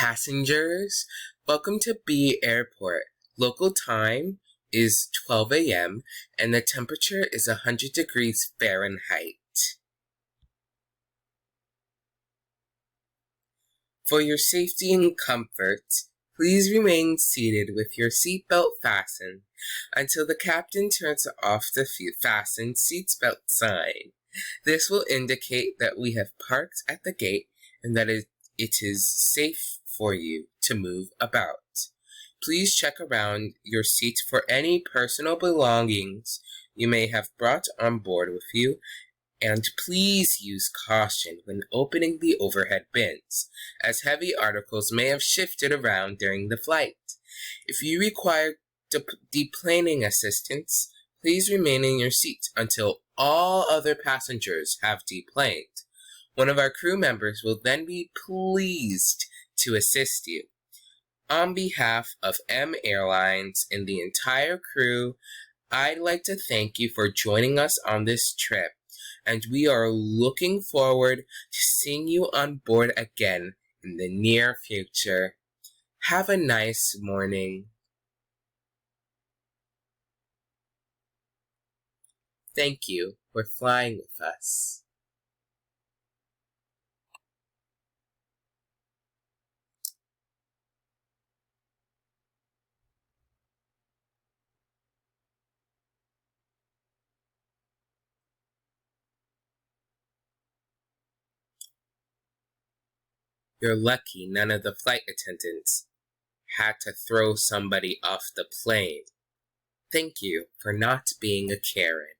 Passengers, welcome to B Airport. Local time is 12 a.m. and the temperature is 100 degrees Fahrenheit. For your safety and comfort, please remain seated with your seatbelt fastened until the captain turns off the fastened seatbelt sign. This will indicate that we have parked at the gate and that it is safe for you to move about. Please check around your seat for any personal belongings you may have brought on board with you, and please use caution when opening the overhead bins, as heavy articles may have shifted around during the flight. If you require deplaning assistance, please remain in your seat until all other passengers have deplaned. One of our crew members will then be pleased to assist you. On behalf of M Airlines and the entire crew, I'd like to thank you for joining us on this trip, and we are looking forward to seeing you on board again in the near future. Have a nice morning. Thank you for flying with us. You're lucky none of the flight attendants had to throw somebody off the plane. Thank you for not being a Karen.